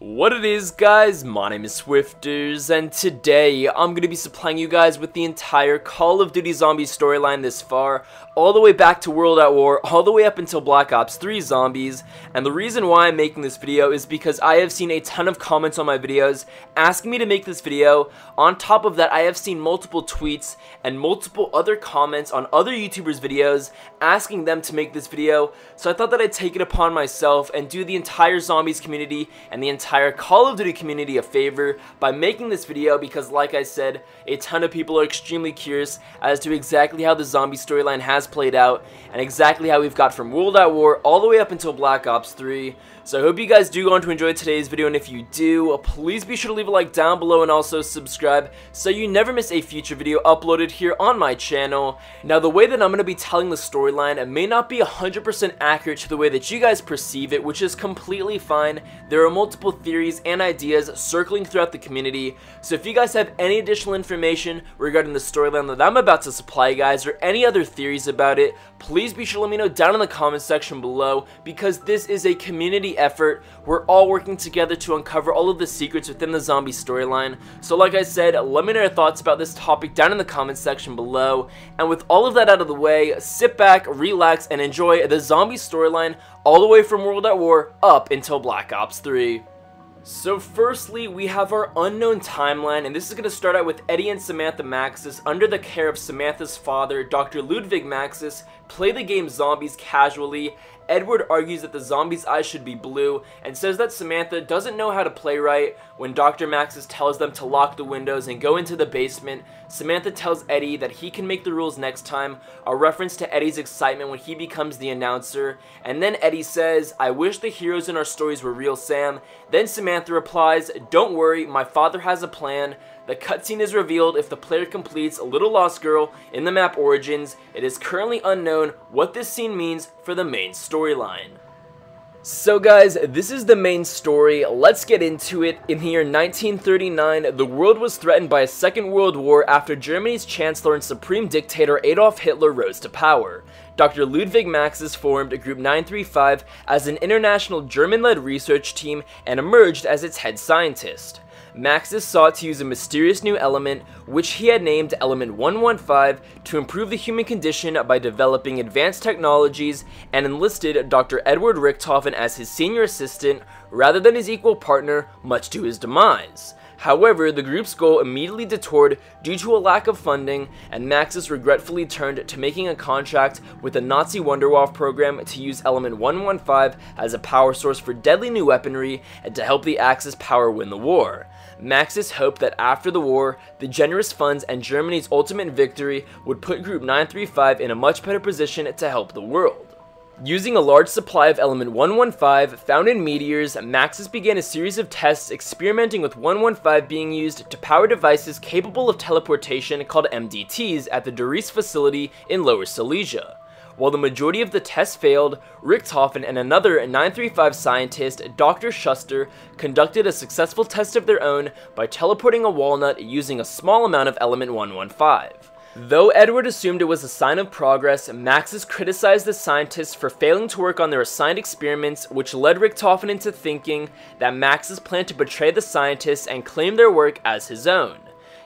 What it is, guys, my name is Swifterrs, and today I'm going to be supplying you guys with the entire Call of Duty Zombies storyline this far, all the way back to World at War, all the way up until Black Ops 3 Zombies. And the reason why I'm making this video is because I have seen a ton of comments on my videos asking me to make this video. On top of that, I have seen multiple tweets and multiple other comments on other YouTubers' videos asking them to make this video, so I thought that I'd take it upon myself and do the entire Zombies community and the entire Call of Duty community a favor by making this video, because like I said, a ton of people are extremely curious as to exactly how the zombie storyline has played out and exactly how we've got from World at War all the way up until Black Ops 3. So I hope you guys do go on to enjoy today's video, and if you do, please be sure to leave a like down below and also subscribe so you never miss a future video uploaded here on my channel. Now, the way that I'm going to be telling the storyline may not be 100% accurate to the way that you guys perceive it, which is completely fine. There are multiple theories and ideas circling throughout the community, so if you guys have any additional information regarding the storyline that I'm about to supply you guys, or any other theories about it, please be sure to let me know down in the comment section below, because this is a community effort. We're all working together to uncover all of the secrets within the zombie storyline. So like I said, let me know your thoughts about this topic down in the comment section below. And with all of that out of the way, sit back, relax, and enjoy the zombie storyline all the way from World at War up until Black Ops 3. So firstly, we have our unknown timeline, and this is going to start out with Eddie and Samantha Maxis under the care of Samantha's father, Dr. Ludwig Maxis, play the game Zombies casually. Edward argues that the zombies' eyes should be blue and says that Samantha doesn't know how to play right. When Dr. Maxis tells them to lock the windows and go into the basement, Samantha tells Eddie that he can make the rules next time, a reference to Eddie's excitement when he becomes the announcer. And then Eddie says, "I wish the heroes in our stories were real, Sam." Then Samantha replies, "Don't worry, my father has a plan." The cutscene is revealed if the player completes Little Lost Girl in the map Origins. It is currently unknown what this scene means for the main storyline. So guys, this is the main story. Let's get into it. In the year 1939, the world was threatened by a second world war after Germany's Chancellor and Supreme Dictator Adolf Hitler rose to power. Dr. Ludwig Maxis formed Group 935 as an international German-led research team and emerged as its head scientist. Maxis sought to use a mysterious new element, which he had named Element 115, to improve the human condition by developing advanced technologies, and enlisted Dr. Edward Richthofen as his senior assistant rather than his equal partner, much to his demise. However, the group's goal immediately detoured due to a lack of funding, and Maxis regretfully turned to making a contract with the Nazi Wunderwaffe program to use Element 115 as a power source for deadly new weaponry and to help the Axis power win the war. Maxis hoped that after the war, the generous funds and Germany's ultimate victory would put Group 935 in a much better position to help the world. Using a large supply of Element 115 found in meteors, Maxis began a series of tests experimenting with 115 being used to power devices capable of teleportation called MDTs at the Dries facility in Lower Silesia. While the majority of the tests failed, Richthofen and another 935 scientist, Dr. Schuster, conducted a successful test of their own by teleporting a walnut using a small amount of Element 115. Though Edward assumed it was a sign of progress, Maxis criticized the scientists for failing to work on their assigned experiments, which led Richthofen into thinking that Maxis planned to betray the scientists and claim their work as his own.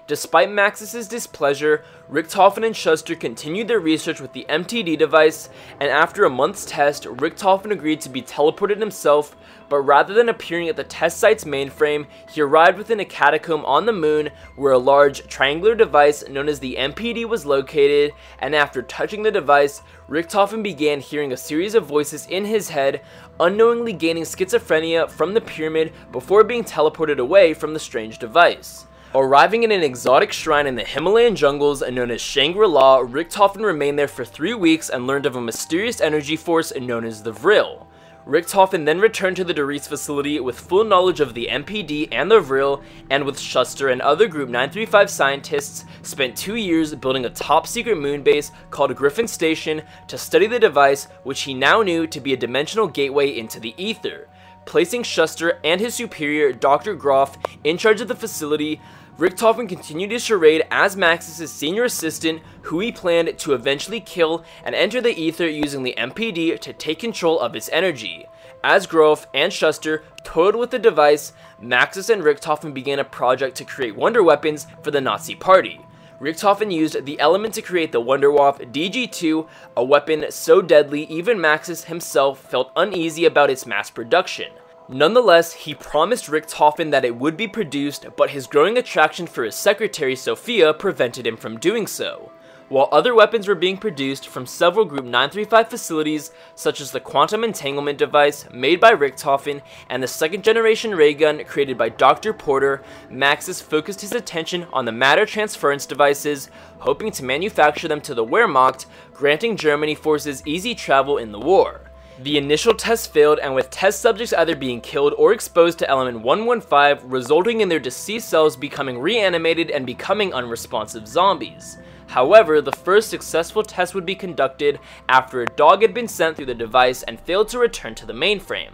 Despite Maxis' displeasure, Richthofen and Schuster continued their research with the MTD device, and after a month's test, Richthofen agreed to be teleported himself, but rather than appearing at the test site's mainframe, he arrived within a catacomb on the moon where a large triangular device known as the MPD was located, and after touching the device, Richthofen began hearing a series of voices in his head, unknowingly gaining schizophrenia from the pyramid before being teleported away from the strange device. Arriving in an exotic shrine in the Himalayan jungles known as Shangri-La, Richthofen remained there for 3 weeks and learned of a mysterious energy force known as the Vril. Richthofen then returned to the Dries facility with full knowledge of the MPD and the Vril, and with Schuster and other Group 935 scientists, spent 2 years building a top-secret moon base called Griffin Station to study the device, which he now knew to be a dimensional gateway into the ether. Placing Schuster and his superior, Dr. Groff, in charge of the facility, Richthofen continued his charade as Maxis' senior assistant, who he planned to eventually kill and enter the ether using the MPD to take control of its energy. As Groff and Schuster toyed with the device, Maxis and Richthofen began a project to create wonder weapons for the Nazi Party. Richthofen used the element to create the Wunderwaffe DG2, a weapon so deadly even Maxis himself felt uneasy about its mass production. Nonetheless, he promised Richthofen that it would be produced, but his growing attraction for his secretary Sophia prevented him from doing so. While other weapons were being produced from several Group 935 facilities, such as the quantum entanglement device made by Richthofen and the second-generation ray gun created by Dr. Porter, Maxis focused his attention on the matter transference devices, hoping to manufacture them to the Wehrmacht, granting Germany forces easy travel in the war. The initial tests failed, and with test subjects either being killed or exposed to element 115, resulting in their deceased cells becoming reanimated and becoming unresponsive zombies. However, the first successful test would be conducted after a dog had been sent through the device and failed to return to the mainframe.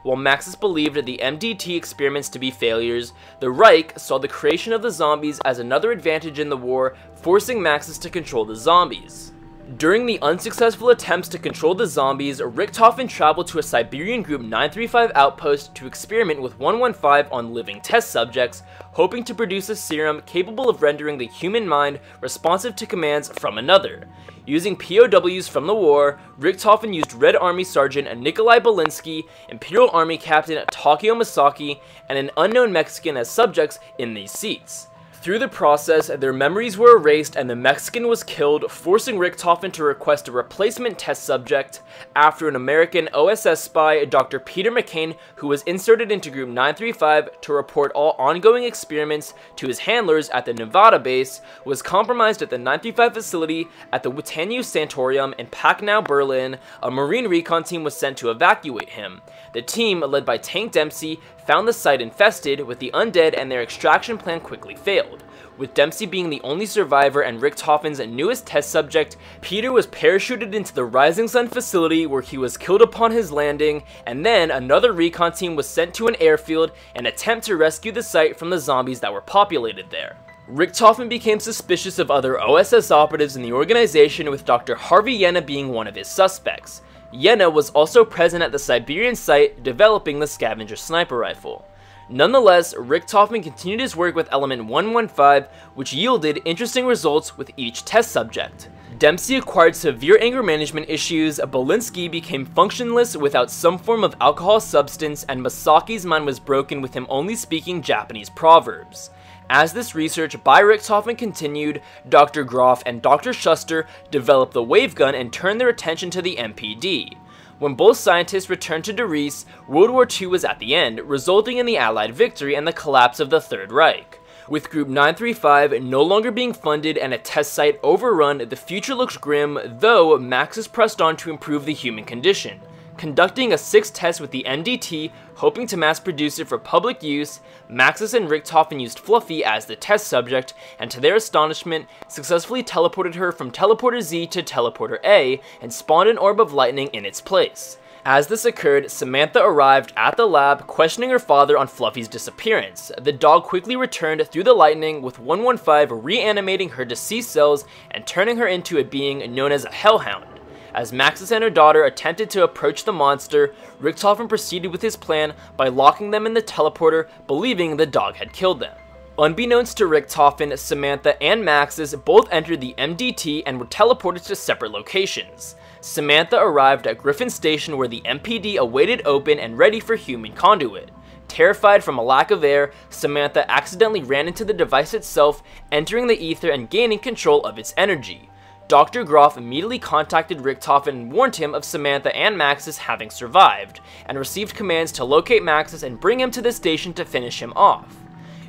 While Maxis believed the MDT experiments to be failures, the Reich saw the creation of the zombies as another advantage in the war, forcing Maxis to control the zombies. During the unsuccessful attempts to control the zombies, Richthofen traveled to a Siberian Group 935 outpost to experiment with 115 on living test subjects, hoping to produce a serum capable of rendering the human mind responsive to commands from another. Using POWs from the war, Richthofen used Red Army Sergeant Nikolai Belinsky, Imperial Army Captain Takeo Masaki, and an unknown Mexican as subjects in these seats. Through the process, their memories were erased and the Mexican was killed, forcing Richthofen to request a replacement test subject after an American OSS spy, Dr. Peter McCain, who was inserted into Group 935 to report all ongoing experiments to his handlers at the Nevada base, was compromised at the 935 facility at the Wittanu Sanatorium in Pachau, Berlin. A Marine recon team was sent to evacuate him. The team, led by Tank Dempsey, found the site infested with the undead and their extraction plan quickly failed. With Dempsey being the only survivor and Richthofen's newest test subject, Peter was parachuted into the Rising Sun facility where he was killed upon his landing, and then another recon team was sent to an airfield in an attempt to rescue the site from the zombies that were populated there. Richthofen became suspicious of other OSS operatives in the organization, with Dr. Harvey Yenna being one of his suspects. Yenna was also present at the Siberian site, developing the scavenger sniper rifle. Nonetheless, Richthofen continued his work with element 115, which yielded interesting results with each test subject. Dempsey acquired severe anger management issues, Belinsky became functionless without some form of alcohol substance, and Masaki's mind was broken with him only speaking Japanese proverbs. As this research by Richthofen continued, Dr. Groff and Dr. Schuster developed the wave gun and turned their attention to the MPD. When both scientists returned to Darice, World War II was at the end, resulting in the Allied victory and the collapse of the Third Reich. With Group 935 no longer being funded and a test site overrun, the future looks grim, though Maxis pressed on to improve the human condition. Conducting a 6th test with the MDT, hoping to mass produce it for public use, Maxis and Richthofen used Fluffy as the test subject, and to their astonishment, successfully teleported her from Teleporter Z to Teleporter A, and spawned an orb of lightning in its place. As this occurred, Samantha arrived at the lab, questioning her father on Fluffy's disappearance. The dog quickly returned through the lightning, with 115 reanimating her deceased cells and turning her into a being known as a Hellhound. As Maxis and her daughter attempted to approach the monster, Richthofen proceeded with his plan by locking them in the teleporter, believing the dog had killed them. Unbeknownst to Richthofen, Samantha and Maxis both entered the MDT and were teleported to separate locations. Samantha arrived at Griffin Station, where the MPD awaited open and ready for human conduit. Terrified from a lack of air, Samantha accidentally ran into the device itself, entering the ether and gaining control of its energy. Dr. Groff immediately contacted Richthofen and warned him of Samantha and Maxis having survived, and received commands to locate Maxis and bring him to the station to finish him off.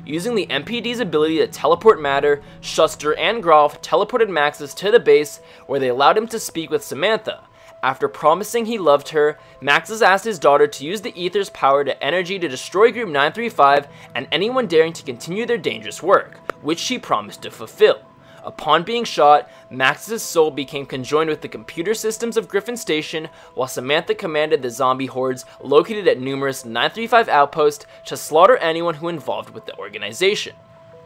Using the MPD's ability to teleport matter, Schuster and Groff teleported Maxis to the base, where they allowed him to speak with Samantha. After promising he loved her, Maxis asked his daughter to use the ether's power to energy to destroy Group 935 and anyone daring to continue their dangerous work, which she promised to fulfill. Upon being shot, Maxis' soul became conjoined with the computer systems of Griffin Station, while Samantha commanded the zombie hordes located at numerous 935 outposts to slaughter anyone who involved with the organization.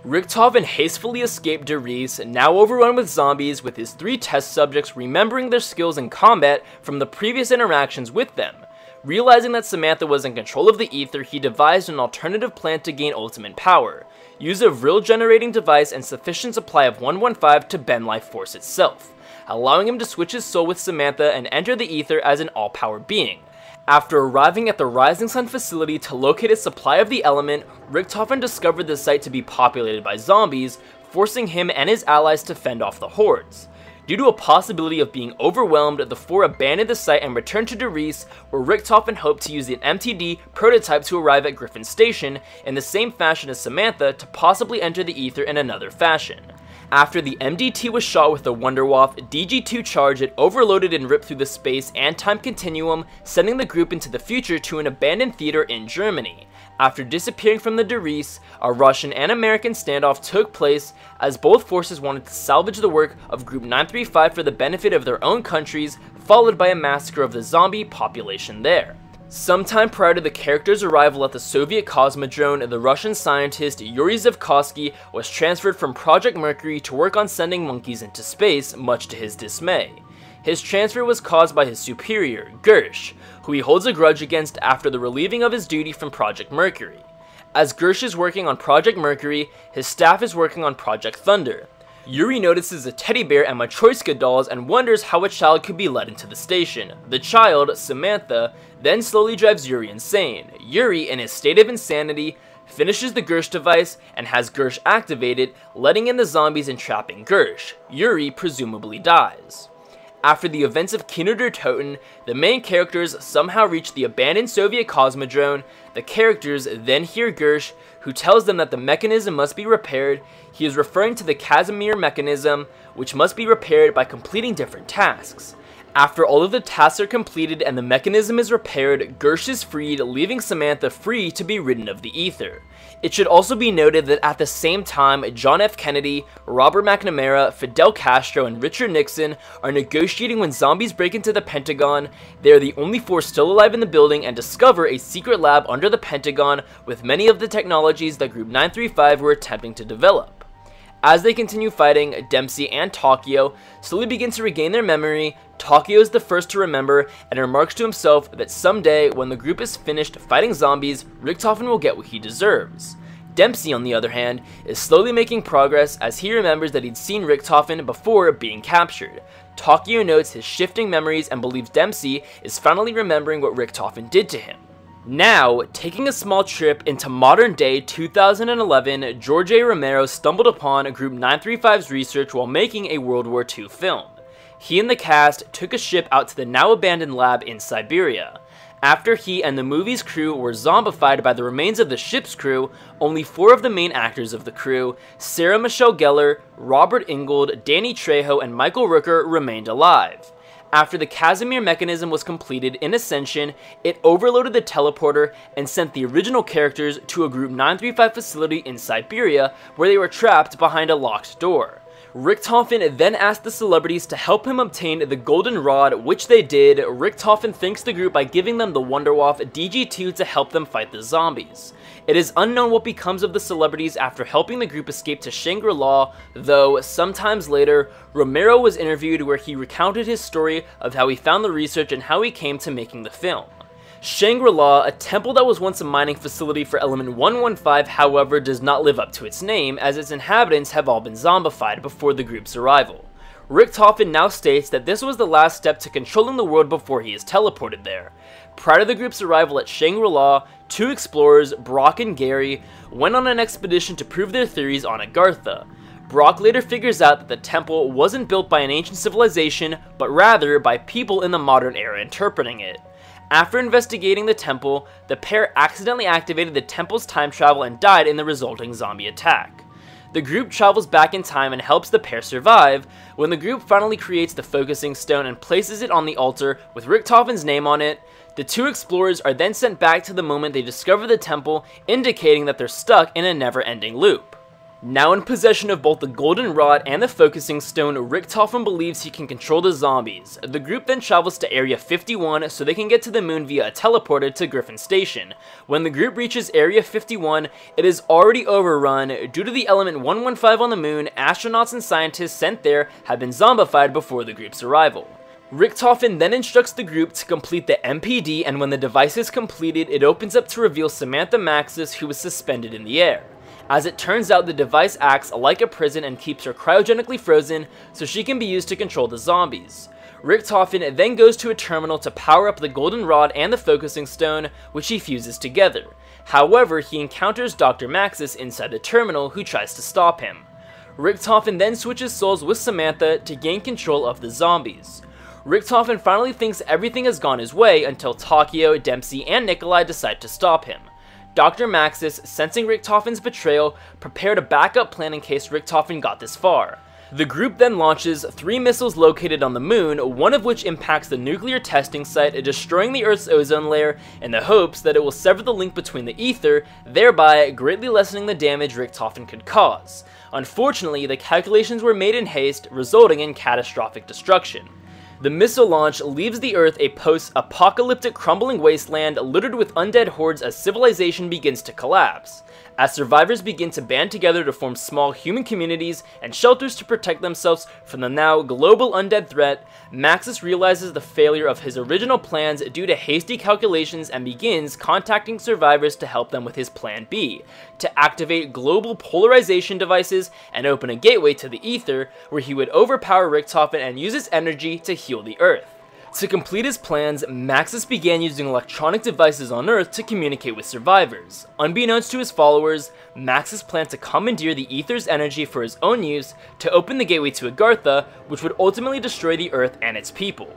Richthofen hastily escaped Darice, now overrun with zombies, with his 3 test subjects remembering their skills in combat from the previous interactions with them. Realizing that Samantha was in control of the ether, he devised an alternative plan to gain ultimate power. Use a vril generating device and sufficient supply of 115 to bend life force itself, allowing him to switch his soul with Samantha and enter the ether as an all-power being. After arriving at the Rising Sun facility to locate a supply of the element, Richtofen discovered the site to be populated by zombies, forcing him and his allies to fend off the hordes. Due to a possibility of being overwhelmed, the four abandoned the site and returned to Derice, where Richtofen hoped to use the MTD prototype to arrive at Griffin Station in the same fashion as Samantha to possibly enter the ether in another fashion. After the MDT was shot with the WAW DG2 charge, it overloaded and ripped through the space and time continuum, sending the group into the future to an abandoned theater in Germany. After disappearing from the Derice, a Russian and American standoff took place as both forces wanted to salvage the work of Group 935 for the benefit of their own countries, followed by a massacre of the zombie population there. Sometime prior to the character's arrival at the Soviet Cosmodrome, the Russian scientist Yuri Zivkovsky was transferred from Project Mercury to work on sending monkeys into space, much to his dismay. His transfer was caused by his superior, Gersh, who he holds a grudge against after the relieving of his duty from Project Mercury. As Gersh is working on Project Mercury, his staff is working on Project Thunder. Yuri notices a teddy bear and Matryoshka dolls and wonders how a child could be led into the station. The child, Samantha, then slowly drives Yuri insane. Yuri, in his state of insanity, finishes the Gersh device and has Gersh activated, letting in the zombies and trapping Gersh. Yuri presumably dies. After the events of Kinder der Toten, the main characters somehow reach the abandoned Soviet Cosmodrome. The characters then hear Gersh, who tells them that the mechanism must be repaired. He is referring to the Casimir mechanism, which must be repaired by completing different tasks. After all of the tasks are completed and the mechanism is repaired, Gersh is freed, leaving Samantha free to be ridden of the ether. It should also be noted that at the same time, John F. Kennedy, Robert McNamara, Fidel Castro, and Richard Nixon are negotiating when zombies break into the Pentagon. They are the only four still alive in the building and discover a secret lab under the Pentagon with many of the technologies that Group 935 were attempting to develop. As they continue fighting, Dempsey and Takio slowly begin to regain their memory. Takio is the first to remember and remarks to himself that someday, when the group is finished fighting zombies, Richtofen will get what he deserves. Dempsey, on the other hand, is slowly making progress as he remembers that he'd seen Richtofen before being captured. Takio notes his shifting memories and believes Dempsey is finally remembering what Richtofen did to him. Now, taking a small trip into modern-day 2011, George A. Romero stumbled upon Group 935's research while making a World War II film. He and the cast took a ship out to the now-abandoned lab in Siberia. After he and the movie's crew were zombified by the remains of the ship's crew, only 4 of the main actors of the crew, Sarah Michelle Gellar, Robert Ingold, Danny Trejo, and Michael Rooker, remained alive. After the Casimir mechanism was completed in Ascension, it overloaded the teleporter and sent the original characters to a Group 935 facility in Siberia where they were trapped behind a locked door. Richtofen then asked the celebrities to help him obtain the Golden Rod, which they did. Richtofen thanks the group by giving them the WAW DG2 to help them fight the zombies. It is unknown what becomes of the celebrities after helping the group escape to Shangri-La, though sometimes later, Romero was interviewed where he recounted his story of how he found the research and how he came to making the film. Shangri-La, a temple that was once a mining facility for element 115, however, does not live up to its name, as its inhabitants have all been zombified before the group's arrival. Richtofen now states that this was the last step to controlling the world before he is teleported there. Prior to the group's arrival at Shangri-La, 2 explorers, Brock and Gary, went on an expedition to prove their theories on Agartha. Brock later figures out that the temple wasn't built by an ancient civilization, but rather by people in the modern era interpreting it. After investigating the temple, the pair accidentally activated the temple's time travel and died in the resulting zombie attack. The group travels back in time and helps the pair survive. When the group finally creates the focusing stone and places it on the altar with Richtofen's name on it, the 2 explorers are then sent back to the moment they discover the temple, indicating that they're stuck in a never-ending loop. Now in possession of both the Golden Rod and the Focusing Stone, Richtofen believes he can control the zombies. The group then travels to Area 51 so they can get to the moon via a teleporter to Griffin Station. When the group reaches Area 51, it is already overrun. Due to the element 115 on the moon, astronauts and scientists sent there have been zombified before the group's arrival. Richtofen then instructs the group to complete the MPD, and when the device is completed, it opens up to reveal Samantha Maxis, who is suspended in the air. As it turns out, the device acts like a prison and keeps her cryogenically frozen so she can be used to control the zombies. Richtofen then goes to a terminal to power up the golden rod and the focusing stone, which he fuses together. However, he encounters Dr. Maxis inside the terminal, who tries to stop him. Richtofen then switches souls with Samantha to gain control of the zombies. Richtofen finally thinks everything has gone his way until Takio, Dempsey, and Nikolai decide to stop him. Dr. Maxis, sensing Richtofen's betrayal, prepared a backup plan in case Richtofen got this far. The group then launches 3 missiles located on the moon, one of which impacts the nuclear testing site, destroying the Earth's ozone layer in the hopes that it will sever the link between the ether, thereby greatly lessening the damage Richtofen could cause. Unfortunately, the calculations were made in haste, resulting in catastrophic destruction. The missile launch leaves the Earth a post-apocalyptic crumbling wasteland littered with undead hordes as civilization begins to collapse. As survivors begin to band together to form small human communities and shelters to protect themselves from the now global undead threat, Maxis realizes the failure of his original plans due to hasty calculations and begins contacting survivors to help them with his plan B, to activate global polarization devices and open a gateway to the ether, where he would overpower Richtofen and use his energy to heal the Earth. To complete his plans, Maxis began using electronic devices on Earth to communicate with survivors. Unbeknownst to his followers, Maxis planned to commandeer the ether's energy for his own use to open the gateway to Agartha, which would ultimately destroy the Earth and its people.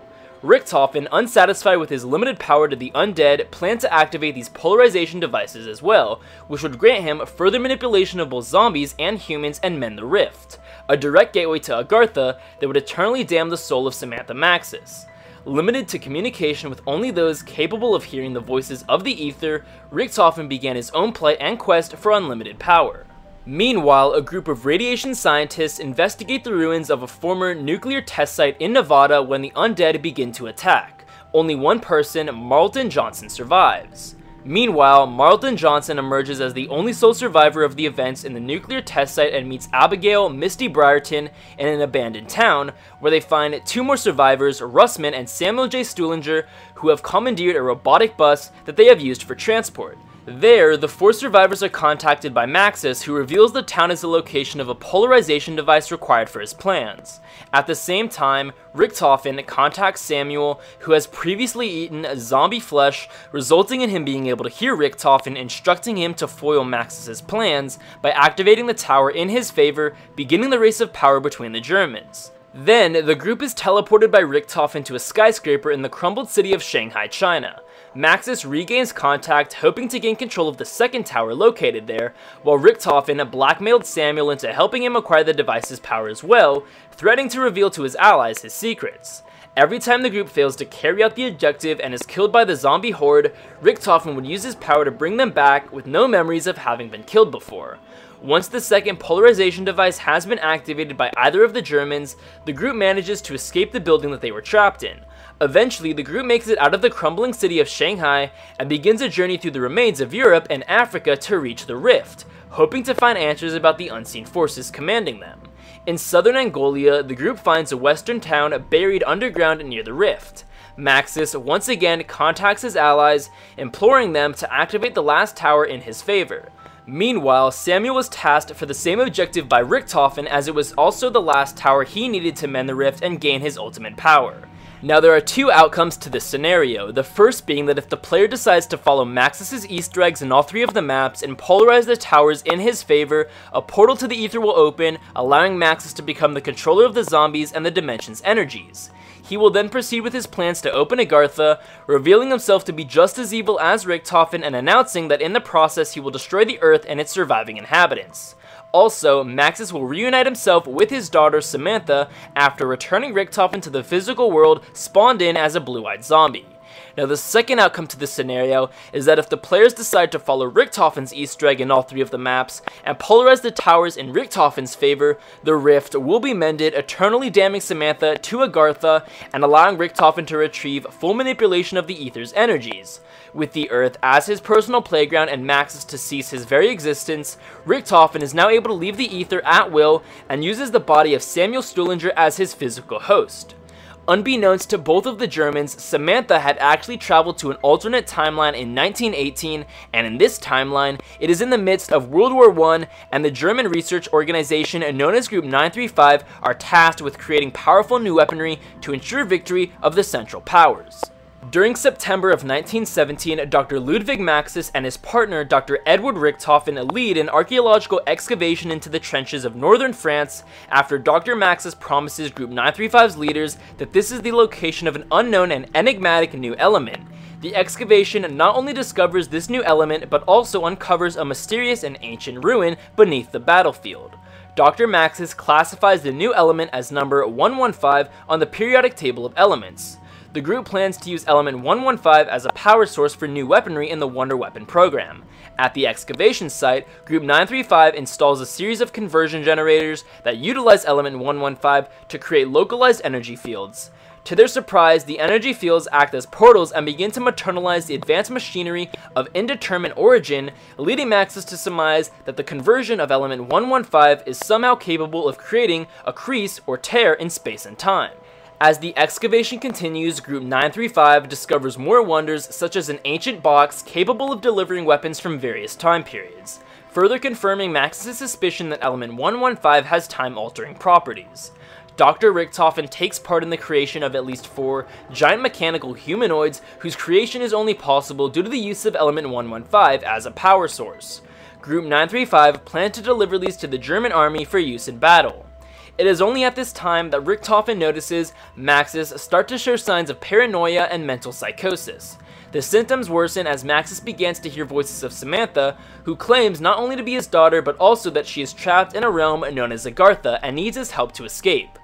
Richtofen, unsatisfied with his limited power to the undead, planned to activate these polarization devices as well, which would grant him further manipulation of both zombies and humans and mend the rift. A direct gateway to Agartha that would eternally damn the soul of Samantha Maxis. Limited to communication with only those capable of hearing the voices of the ether, Richtofen began his own plight and quest for unlimited power. Meanwhile, a group of radiation scientists investigate the ruins of a former nuclear test site in Nevada when the undead begin to attack. Only one person, Marlton Johnson, survives. Meanwhile, Marlton Johnson emerges as the only sole survivor of the events in the nuclear test site and meets Abigail Misty Briarton in an abandoned town, where they find 2 more survivors, Russman and Samuel J. Stuhlinger, who have commandeered a robotic bus that they have used for transport. There, the 4 survivors are contacted by Maxis, who reveals the town is the location of a polarization device required for his plans. At the same time, Richtofen contacts Samuel, who has previously eaten zombie flesh, resulting in him being able to hear Richtofen instructing him to foil Maxis' plans by activating the tower in his favor, beginning the race of power between the Germans. Then, the group is teleported by Richtofen to a skyscraper in the crumbled city of Shanghai, China. Maxis regains contact, hoping to gain control of the second tower located there, while Richtofen blackmailed Samuel into helping him acquire the device's power as well, threatening to reveal to his allies his secrets. Every time the group fails to carry out the objective and is killed by the zombie horde, Richtofen would use his power to bring them back with no memories of having been killed before. Once the second polarization device has been activated by either of the Germans, the group manages to escape the building that they were trapped in. Eventually, the group makes it out of the crumbling city of Shanghai and begins a journey through the remains of Europe and Africa to reach the Rift, hoping to find answers about the unseen forces commanding them. In southern Angola, the group finds a western town buried underground near the Rift. Maxis once again contacts his allies, imploring them to activate the last tower in his favor. Meanwhile, Samuel was tasked for the same objective by Richtofen, as it was also the last tower he needed to mend the rift and gain his ultimate power. Now, there are 2 outcomes to this scenario, the first being that if the player decides to follow Maxis' Easter eggs in all 3 of the maps and polarize the towers in his favor, a portal to the ether will open, allowing Maxis to become the controller of the zombies and the dimension's energies. He will then proceed with his plans to open Agartha, revealing himself to be just as evil as Richtofen and announcing that in the process he will destroy the Earth and its surviving inhabitants. Also, Maxis will reunite himself with his daughter Samantha after returning Richtofen to the physical world spawned in as a blue-eyed zombie. Now, the second outcome to this scenario is that if the players decide to follow Richtofen's Easter egg in all 3 of the maps and polarize the towers in Richtofen's favor, the rift will be mended, eternally damning Samantha to Agartha and allowing Richtofen to retrieve full manipulation of the ether's energies. With the Earth as his personal playground and Maxis to cease his very existence, Richtofen is now able to leave the ether at will and uses the body of Samuel Stuhlinger as his physical host. Unbeknownst to both of the Germans, Samantha had actually traveled to an alternate timeline in 1918, and in this timeline, it is in the midst of World War I, and the German research organization known as Group 935 are tasked with creating powerful new weaponry to ensure victory of the Central Powers. During September of 1917, Dr. Ludwig Maxis and his partner, Dr. Edward Richthofen, lead an archaeological excavation into the trenches of northern France after Dr. Maxis promises Group 935's leaders that this is the location of an unknown and enigmatic new element. The excavation not only discovers this new element, but also uncovers a mysterious and ancient ruin beneath the battlefield. Dr. Maxis classifies the new element as number 115 on the periodic table of elements. The group plans to use element 115 as a power source for new weaponry in the Wonder Weapon program. At the excavation site, Group 935 installs a series of conversion generators that utilize element 115 to create localized energy fields. To their surprise, the energy fields act as portals and begin to materialize the advanced machinery of indeterminate origin, leading Maxis to surmise that the conversion of element 115 is somehow capable of creating a crease or tear in space and time. As the excavation continues, Group 935 discovers more wonders such as an ancient box capable of delivering weapons from various time periods, further confirming Maxis' suspicion that element 115 has time-altering properties. Dr. Richthofen takes part in the creation of at least 4 giant mechanical humanoids whose creation is only possible due to the use of element 115 as a power source. Group 935 planned to deliver these to the German army for use in battle. It is only at this time that Richthofen notices Maxis start to show signs of paranoia and mental psychosis. The symptoms worsen as Maxis begins to hear voices of Samantha, who claims not only to be his daughter but also that she is trapped in a realm known as Agartha and needs his help to escape.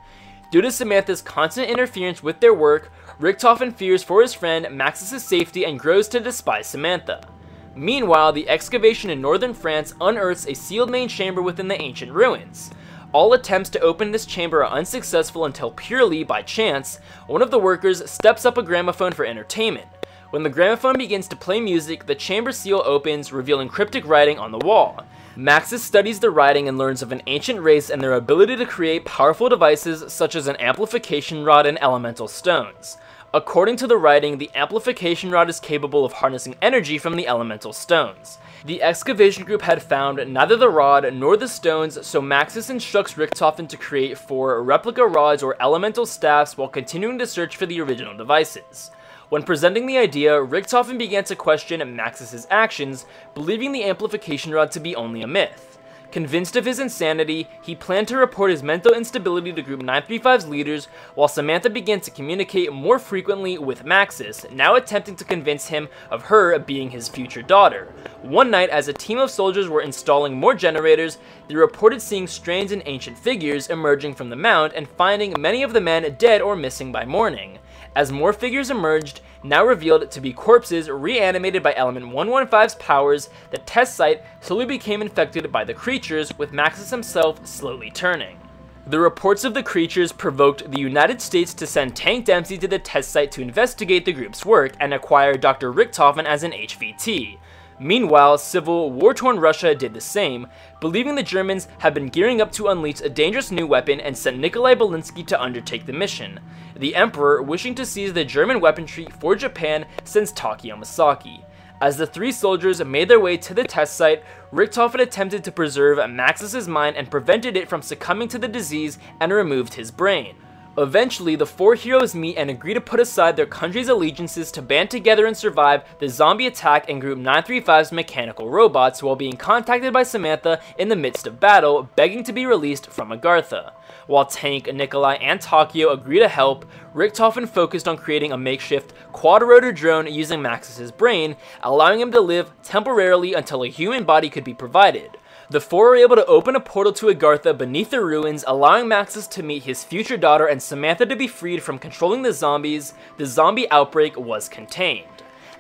Due to Samantha's constant interference with their work, Richthofen fears for his friend Maxis' safety and grows to despise Samantha. Meanwhile, the excavation in northern France unearths a sealed main chamber within the ancient ruins. All attempts to open this chamber are unsuccessful until purely by chance, one of the workers steps up a gramophone for entertainment. When the gramophone begins to play music, the chamber seal opens, revealing cryptic writing on the wall. Maxis studies the writing and learns of an ancient race and their ability to create powerful devices such as an amplification rod and elemental stones. According to the writing, the amplification rod is capable of harnessing energy from the elemental stones. The excavation group had found neither the rod nor the stones, so Maxis instructs Richthofen to create 4 replica rods or elemental staffs while continuing to search for the original devices. When presenting the idea, Richthofen began to question Maxis' actions, believing the amplification rod to be only a myth. Convinced of his insanity, he planned to report his mental instability to Group 935's leaders, while Samantha began to communicate more frequently with Maxis, now attempting to convince him of her being his future daughter. One night, as a team of soldiers were installing more generators, they reported seeing strange and ancient figures emerging from the mound and finding many of the men dead or missing by morning. As more figures emerged, now revealed to be corpses reanimated by element 115's powers, the test site slowly became infected by the creatures, with Maxis himself slowly turning. The reports of the creatures provoked the United States to send Tank Dempsey to the test site to investigate the group's work and acquire Dr. Richthofen as an HVT. Meanwhile, civil, war-torn Russia did the same, believing the Germans had been gearing up to unleash a dangerous new weapon and sent Nikolai Belinsky to undertake the mission. The Emperor, wishing to seize the German weaponry for Japan, sends Takeo Masaki. As the 3 soldiers made their way to the test site, Richthofen attempted to preserve Maxis' mind and prevented it from succumbing to the disease and removed his brain. Eventually, the 4 heroes meet and agree to put aside their country's allegiances to band together and survive the zombie attack in Group 935's mechanical robots while being contacted by Samantha in the midst of battle, begging to be released from Agartha. While Tank, Nikolai, and Takeo agree to help, Richthofen focused on creating a makeshift quadrotor drone using Maxis' brain, allowing him to live temporarily until a human body could be provided. The 4 are able to open a portal to Agartha beneath the ruins, allowing Maxis to meet his future daughter and Samantha to be freed from controlling the zombies. The zombie outbreak was contained.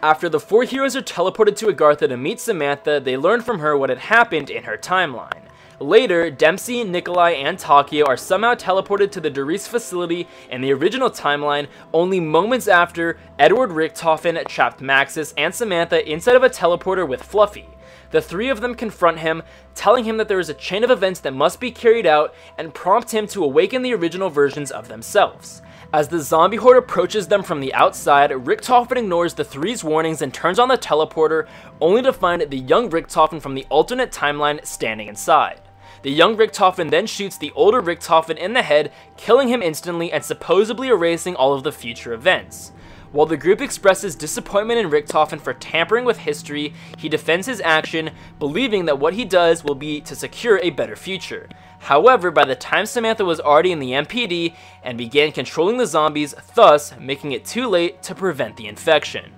After the 4 heroes are teleported to Agartha to meet Samantha, they learn from her what had happened in her timeline. Later, Dempsey, Nikolai, and Takeo are somehow teleported to the Doris facility in the original timeline only moments after Edward Richthofen trapped Maxis and Samantha inside of a teleporter with Fluffy. The three of them confront him, telling him that there is a chain of events that must be carried out and prompt him to awaken the original versions of themselves. As the zombie horde approaches them from the outside, Richtofen ignores the three's warnings and turns on the teleporter, only to find the young Richtofen from the alternate timeline standing inside. The young Richtofen then shoots the older Richtofen in the head, killing him instantly and supposedly erasing all of the future events. While the group expresses disappointment in Richtofen for tampering with history, he defends his action, believing that what he does will be to secure a better future. However, by the time Samantha was already in the MPD and began controlling the zombies, thus making it too late to prevent the infection.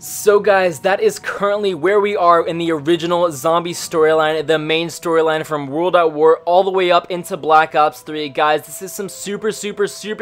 So guys, that is currently where we are in the original zombie storyline, the main storyline from World at War all the way up into Black Ops 3. Guys, this is some super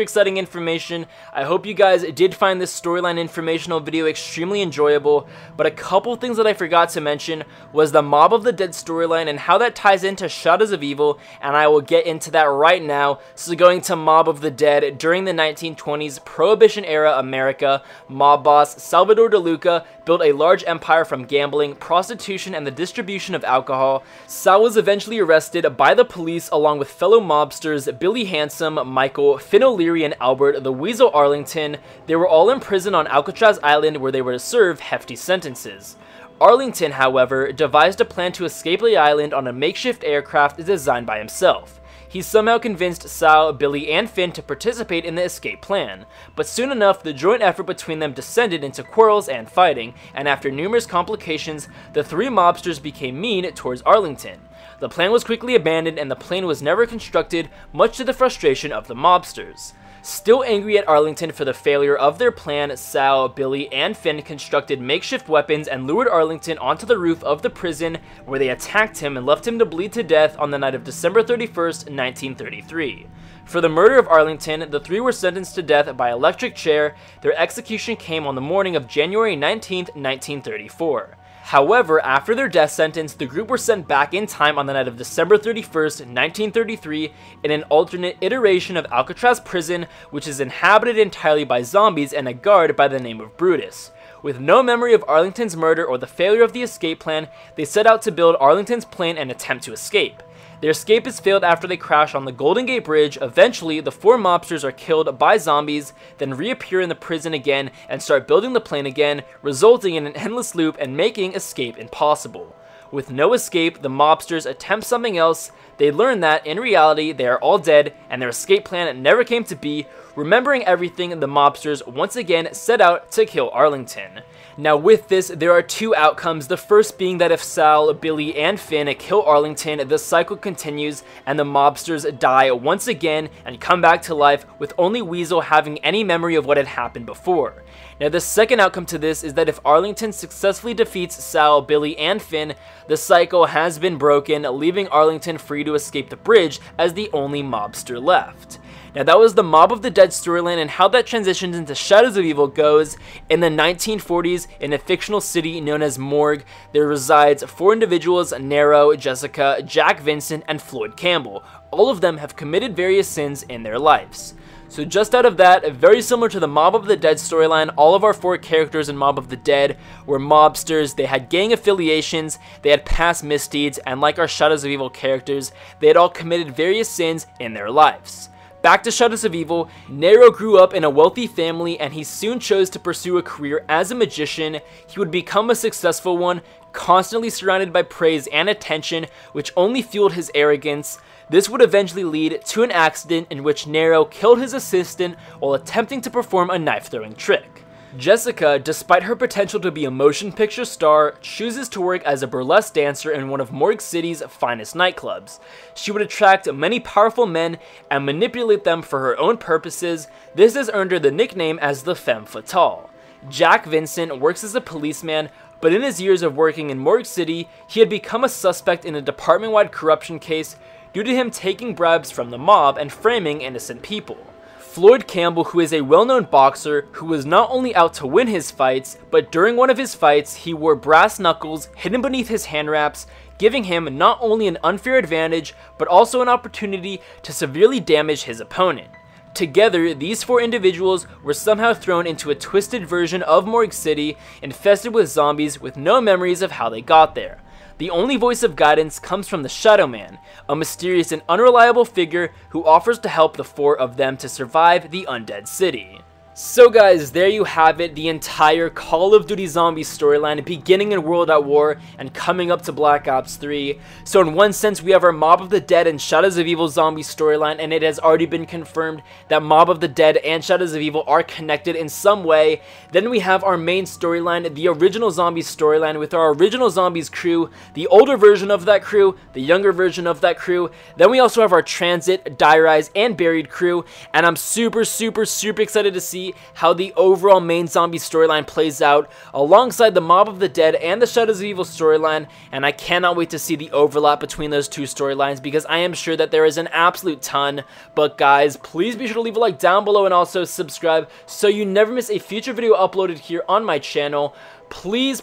exciting information. I hope you guys did find this storyline informational video extremely enjoyable, but a couple things that I forgot to mention was the Mob of the Dead storyline and how that ties into Shadows of Evil, and I will get into that right now. So going to Mob of the Dead, during the 1920s Prohibition era America, mob boss Salvador De Luca built a large empire from gambling, prostitution, and the distribution of alcohol. Sal was eventually arrested by the police along with fellow mobsters Billy Handsome, Michael, Finn O'Leary, and Albert the Weasel Arlington. They were all imprisoned on Alcatraz Island where they were to serve hefty sentences. Arlington, however, devised a plan to escape the island on a makeshift aircraft designed by himself. He somehow convinced Sal, Billy, and Finn to participate in the escape plan, but soon enough the joint effort between them descended into quarrels and fighting, and after numerous complications, the three mobsters became mean towards Arlington. The plan was quickly abandoned and the plane was never constructed, much to the frustration of the mobsters. Still angry at Arlington for the failure of their plan, Sal, Billy, and Finn constructed makeshift weapons and lured Arlington onto the roof of the prison, where they attacked him and left him to bleed to death on the night of December 31st, 1933. For the murder of Arlington, the three were sentenced to death by electric chair. Their execution came on the morning of January 19th, 1934. However, after their death sentence, the group were sent back in time on the night of December 31st, 1933, in an alternate iteration of Alcatraz prison, which is inhabited entirely by zombies and a guard by the name of Brutus. With no memory of Arlington's murder or the failure of the escape plan, they set out to build Arlington's plane and attempt to escape. Their escape is failed after they crash on the Golden Gate Bridge. Eventually, the four mobsters are killed by zombies, then reappear in the prison again and start building the plane again, resulting in an endless loop and making escape impossible. With no escape, the mobsters attempt something else. They learn that, in reality, they are all dead and their escape plan never came to be. Remembering everything, the mobsters once again set out to kill Arlington. Now with this, there are two outcomes, the first being that if Sal, Billy, and Finn kill Arlington, the cycle continues and the mobsters die once again and come back to life, with only Weasel having any memory of what had happened before. Now the second outcome to this is that if Arlington successfully defeats Sal, Billy, and Finn, the cycle has been broken, leaving Arlington free to escape the bridge as the only mobster left. Now that was the Mob of the Dead storyline, and how that transitions into Shadows of Evil goes. In the 1940s, in a fictional city known as Morgue, there resides four individuals: Nero, Jessica, Jack Vincent, and Floyd Campbell. All of them have committed various sins in their lives. So just out of that, very similar to the Mob of the Dead storyline, all of our four characters in Mob of the Dead were mobsters. They had gang affiliations, they had past misdeeds, and like our Shadows of Evil characters, they had all committed various sins in their lives. Back to Shadows of Evil, Nero grew up in a wealthy family and he soon chose to pursue a career as a magician. He would become a successful one, constantly surrounded by praise and attention, which only fueled his arrogance. This would eventually lead to an accident in which Nero killed his assistant while attempting to perform a knife-throwing trick. Jessica, despite her potential to be a motion picture star, chooses to work as a burlesque dancer in one of Morgue City's finest nightclubs. She would attract many powerful men and manipulate them for her own purposes. This has earned her the nickname as the Femme Fatale. Jack Vincent works as a policeman, but in his years of working in Morgue City, he had become a suspect in a department-wide corruption case due to him taking bribes from the mob and framing innocent people. Floyd Campbell, who is a well-known boxer who was not only out to win his fights, but during one of his fights, he wore brass knuckles hidden beneath his hand wraps, giving him not only an unfair advantage, but also an opportunity to severely damage his opponent. Together, these four individuals were somehow thrown into a twisted version of Morgue City, infested with zombies with no memories of how they got there. the only voice of guidance comes from the Shadow Man, a mysterious and unreliable figure who offers to help the four of them to survive the undead city. So guys, there you have it, the entire Call of Duty Zombies storyline beginning in World at War and coming up to Black Ops 3. So in one sense we have our Mob of the Dead and Shadows of Evil zombie storyline, and it has already been confirmed that Mob of the Dead and Shadows of Evil are connected in some way. Then we have our main storyline, the original Zombies storyline with our original Zombies crew, the older version of that crew, the younger version of that crew. Then we also have our Transit, Die Rise, and Buried crew, and I'm super excited to see how the overall main zombie storyline plays out alongside the Mob of the Dead and the Shadows of Evil storyline, and I cannot wait to see the overlap between those two storylines because I am sure that there is an absolute ton. But guys, please be sure to leave a like down below and also subscribe so you never miss a future video uploaded here on my channel. Please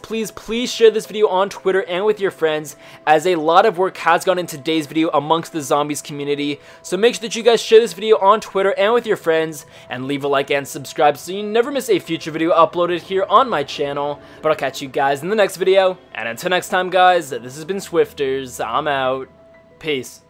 share this video on Twitter and with your friends, as a lot of work has gone into today's video amongst the zombies community. So make sure that you guys share this video on Twitter and with your friends, and leave a like and subscribe so you never miss a future video uploaded here on my channel. But I'll catch you guys in the next video, and until next time guys, this has been Swifterrs, I'm out, peace.